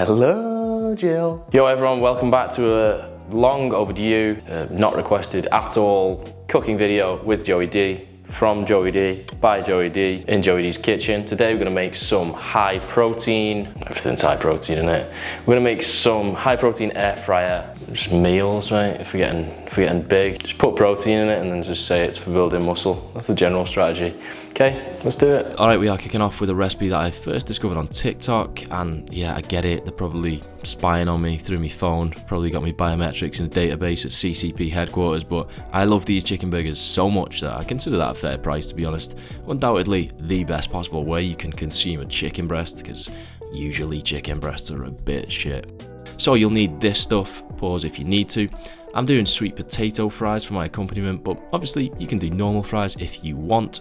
Hello, Jill. Yo everyone, welcome back to a long overdue, not requested at all, cooking video with Joey D, from Joey D, by Joey D, in Joey D's kitchen. Today we're gonna make some high protein, everything's high protein, isn't it? We're gonna make some high protein air fryer, just meals, right? If we're getting big, just put protein in it and then just say it's for building muscle. That's the general strategy. Okay, let's do it. All right, we are kicking off with a recipe that I first discovered on TikTok, and yeah, I get it. They're probably spying on me through my phone, probably got me biometrics in a database at CCP headquarters, but I love these chicken burgers so much that I consider that a fair price, to be honest. Undoubtedly the best possible way you can consume a chicken breast, because usually chicken breasts are a bit shit. So you'll need this stuff, pause if you need to. I'm doing sweet potato fries for my accompaniment, but obviously you can do normal fries if you want.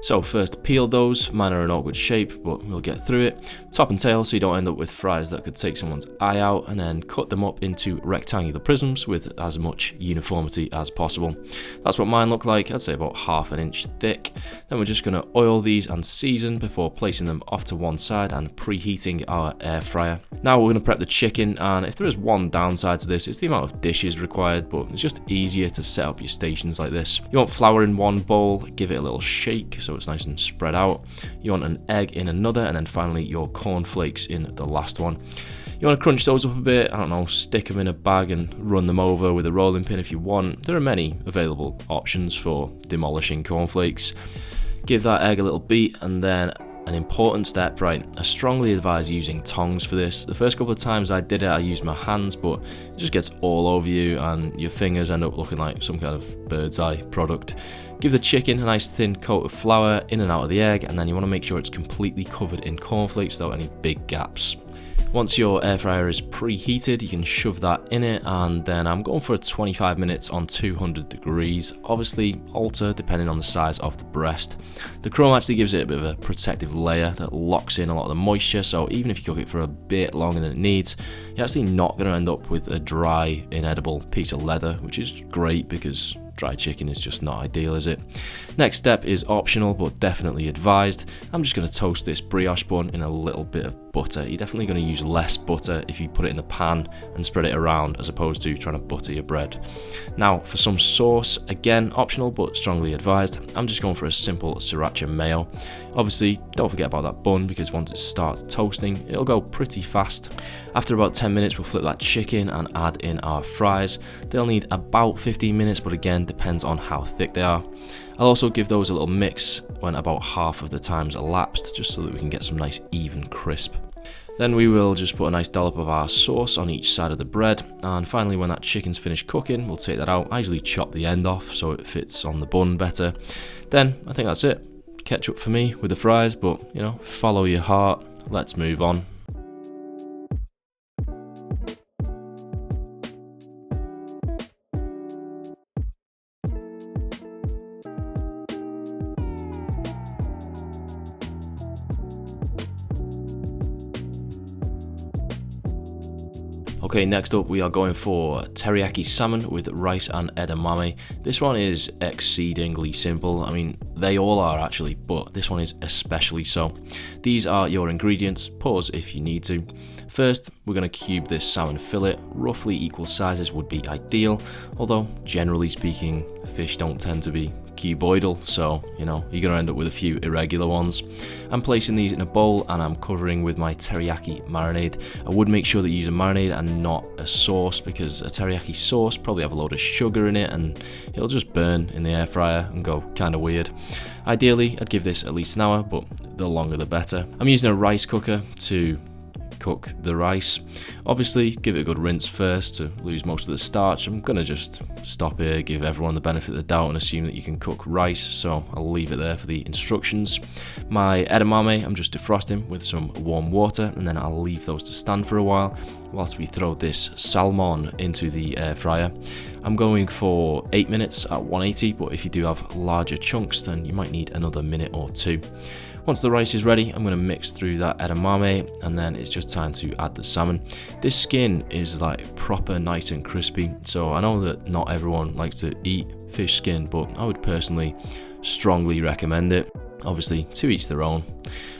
So first peel those, mine are an awkward shape, but we'll get through it. Top and tail so you don't end up with fries that could take someone's eye out, and then cut them up into rectangular prisms with as much uniformity as possible. That's what mine look like, I'd say about 1/2 inch thick. Then we're just gonna oil these and season before placing them off to one side and preheating our air fryer. Now we're gonna prep the chicken, and if there is one downside to this, it's the amount of dishes required, but it's just easier to set up your stations like this. You want flour in one bowl, give it a little shake so it's nice and spread out. You want an egg in another, and then finally your cornflakes in the last one. You want to crunch those up a bit, I don't know, stick them in a bag and run them over with a rolling pin if you want. There are many available options for demolishing cornflakes. Give that egg a little beat, and then an important step, right? I strongly advise using tongs for this. The first couple of times I did it, I used my hands, but it just gets all over you and your fingers end up looking like some kind of bird's eye product. Give the chicken a nice thin coat of flour in and out of the egg, and then you want to make sure it's completely covered in cornflakes without any big gaps. Once your air fryer is preheated, you can shove that in it, and then I'm going for 25 minutes on 200 degrees. Obviously alter depending on the size of the breast. The chrome actually gives it a bit of a protective layer that locks in a lot of the moisture, so even if you cook it for a bit longer than it needs, you're actually not going to end up with a dry, inedible piece of leather, which is great because dry chicken is just not ideal, is it? Next step is optional but definitely advised. I'm just going to toast this brioche bun in a little bit of butter. You're definitely going to use less butter if you put it in the pan and spread it around, as opposed to trying to butter your bread. Now for some sauce, again optional but strongly advised. I'm just going for a simple sriracha mayo. Obviously don't forget about that bun, because once it starts toasting it'll go pretty fast. After about 10 minutes we'll flip that chicken and add in our fries. They'll need about 15 minutes, but again depends on how thick they are. I'll also give those a little mix when about half of the time's elapsed, just so that we can get some nice even crisp. Then we will just put a nice dollop of our sauce on each side of the bread, and finally when that chicken's finished cooking we'll take that out. I usually chop the end off so it fits on the bun better. Then I think that's it. Ketchup for me with the fries, but you know, follow your heart. Let's move on. Okay, next up we are going for teriyaki salmon with rice and edamame. This one is exceedingly simple. I mean, they all are actually, but this one is especially so. These are your ingredients, pause if you need to. First, we're going to cube this salmon fillet. Roughly equal sizes would be ideal, although generally speaking, fish don't tend to be cuboidal, so you know, you're going to end up with a few irregular ones. I'm placing these in a bowl and I'm covering with my teriyaki marinade. I would make sure that you use a marinade and not a sauce, because a teriyaki sauce probably have a load of sugar in it and it'll just burn in the air fryer and go kind of weird. Ideally, I'd give this at least an hour, but the longer the better. I'm using a rice cooker to cook the rice. Obviously give it a good rinse first to lose most of the starch. I'm gonna just stop here, give everyone the benefit of the doubt and assume that you can cook rice, so I'll leave it there for the instructions. My edamame I'm just defrosting with some warm water, and then I'll leave those to stand for a while whilst we throw this salmon into the air fryer. I'm going for 8 minutes at 180, but if you do have larger chunks then you might need another minute or two. Once the rice is ready, I'm going to mix through that edamame, and then it's just time to add the salmon. This skin is like proper nice and crispy, so I know that not everyone likes to eat fish skin, but I would personally strongly recommend it. Obviously, to each their own.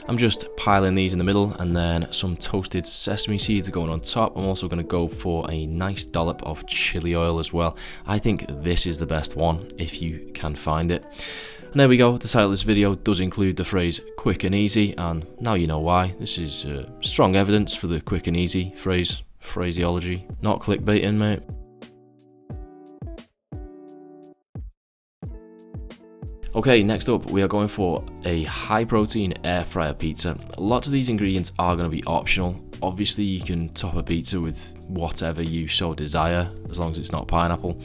I'm just piling these in the middle, and then some toasted sesame seeds are going on top. I'm also going to go for a nice dollop of chili oil as well. I think this is the best one if you can find it. And there we go, the title of this video does include the phrase quick and easy, and now you know why. This is strong evidence for the quick and easy phraseology. Not clickbaiting, mate. Okay, next up we are going for a high protein air fryer pizza. Lots of these ingredients are going to be optional. Obviously you can top a pizza with whatever you so desire, as long as it's not pineapple.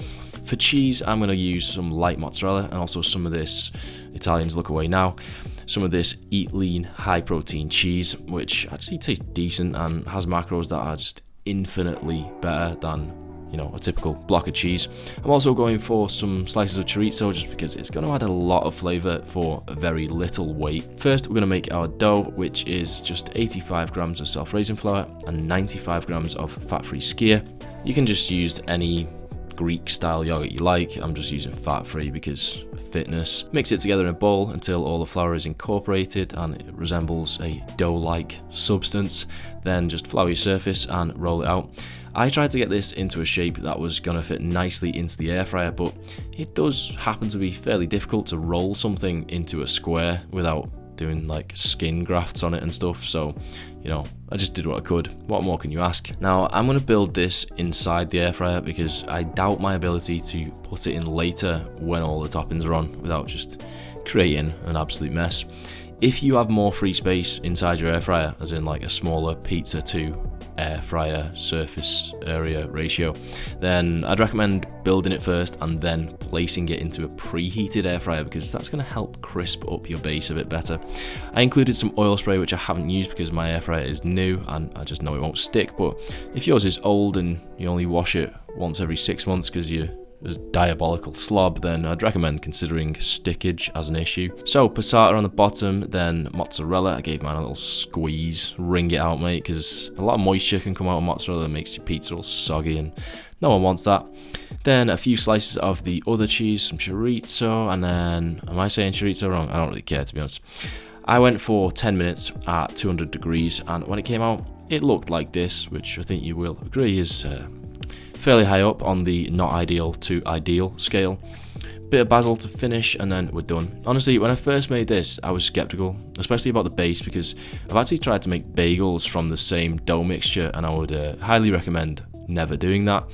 For cheese, I'm going to use some light mozzarella and also some of this, Italians look away now, some of this Eat Lean high protein cheese, which actually tastes decent and has macros that are just infinitely better than, you know, a typical block of cheese. I'm also going for some slices of chorizo just because it's going to add a lot of flavour for very little weight. First, we're going to make our dough, which is just 85 grams of self-raising flour and 95 grams of fat-free skyr. You can just use any Greek style yogurt you like. I'm just using fat-free because fitness. Mix it together in a bowl until all the flour is incorporated and it resembles a dough-like substance. Then just flour your surface and roll it out. I tried to get this into a shape that was going to fit nicely into the air fryer, but it does happen to be fairly difficult to roll something into a square without doing like skin grafts on it and stuff. So, you know, I just did what I could. What more can you ask? Now I'm going to build this inside the air fryer because I doubt my ability to put it in later when all the toppings are on without just creating an absolute mess. If you have more free space inside your air fryer, as in like a smaller pizza to air fryer surface area ratio, then I'd recommend building it first and then placing it into a preheated air fryer because that's going to help crisp up your base a bit better. I included some oil spray, which I haven't used because my air fryer is new and I just know it won't stick, but if yours is old and you only wash it once every 6 months because you're a diabolical slob, then I'd recommend considering stickage as an issue. So passata on the bottom, then mozzarella. I gave mine a little squeeze, wring it out, mate, because a lot of moisture can come out of mozzarella and makes your pizza all soggy and no one wants that. Then a few slices of the other cheese, some chorizo, and then, am I saying chorizo wrong? I don't really care, to be honest. I went for 10 minutes at 200 degrees, and when it came out, it looked like this, which I think you will agree is fairly high up on the not ideal to ideal scale. Bit of basil to finish and then we're done. Honestly, when I first made this, I was skeptical, especially about the base, because I've actually tried to make bagels from the same dough mixture and I would highly recommend never doing that.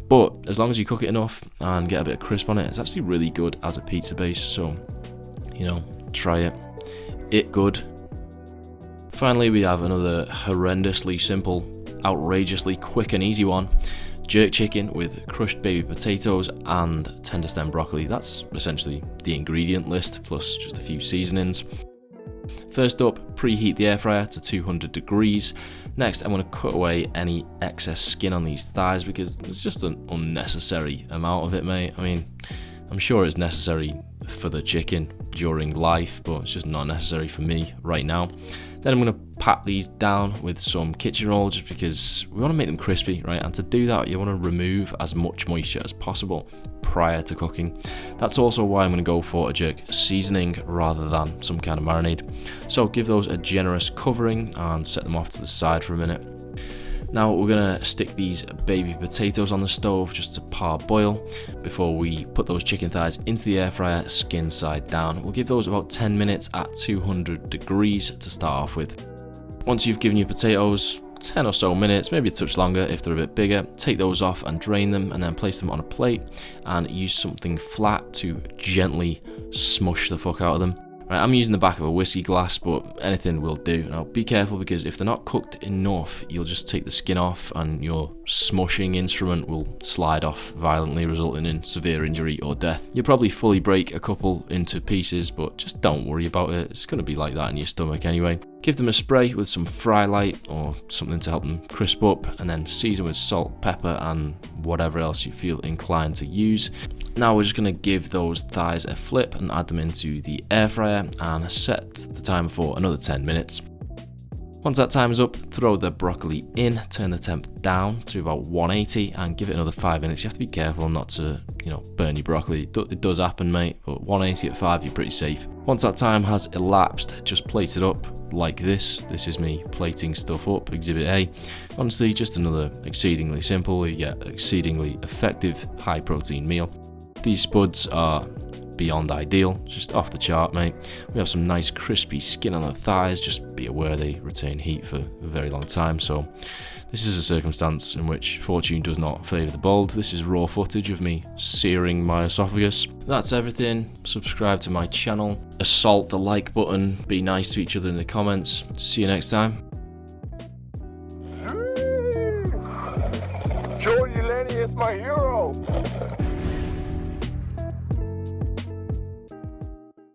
But as long as you cook it enough and get a bit of crisp on it, it's actually really good as a pizza base. So, you know, try it. It good. Finally, we have another horrendously simple, outrageously quick and easy one. Jerk chicken with crushed baby potatoes and tender stem broccoli. That's essentially the ingredient list plus just a few seasonings. First up, preheat the air fryer to 200 degrees. Next, I'm going to cut away any excess skin on these thighs because it's just an unnecessary amount of it, mate. I mean, I'm sure it's necessary for the chicken during life, but it's just not necessary for me right now. Then I'm going to pat these down with some kitchen roll just because we want to make them crispy, right? And to do that, you want to remove as much moisture as possible prior to cooking. That's also why I'm going to go for a jerk seasoning rather than some kind of marinade. So give those a generous covering and set them off to the side for a minute. Now we're going to stick these baby potatoes on the stove just to parboil before we put those chicken thighs into the air fryer skin side down. We'll give those about 10 minutes at 200 degrees to start off with. Once you've given your potatoes 10 or so minutes, maybe a touch longer if they're a bit bigger, take those off and drain them and then place them on a plate and use something flat to gently smush the fuck out of them. Right, I'm using the back of a whiskey glass, but anything will do. Now be careful because if they're not cooked enough, you'll just take the skin off and your smushing instrument will slide off violently, resulting in severe injury or death. You'll probably fully break a couple into pieces, but just don't worry about it. It's going to be like that in your stomach anyway. Give them a spray with some fry light or something to help them crisp up, and then season with salt, pepper, and whatever else you feel inclined to use. Now we're just going to give those thighs a flip and add them into the air fryer and set the timer for another 10 minutes. Once that time is up, throw the broccoli in, turn the temp down to about 180 and give it another 5 minutes. You have to be careful not to, burn your broccoli. It does happen, mate, but 180 at 5, you're pretty safe. Once that time has elapsed, just plate it up like this. This is me plating stuff up, Exhibit A. Honestly, just another exceedingly simple yet exceedingly effective high protein meal. These spuds are beyond ideal, just off the chart, mate. We have some nice crispy skin on the thighs. Just be aware they retain heat for a very long time, so this is a circumstance in which fortune does not favour the bold. This is raw footage of me searing my esophagus. That's everything. Subscribe to my channel, assault the like button, be nice to each other in the comments. See you next time. Joey Lenny is my hero.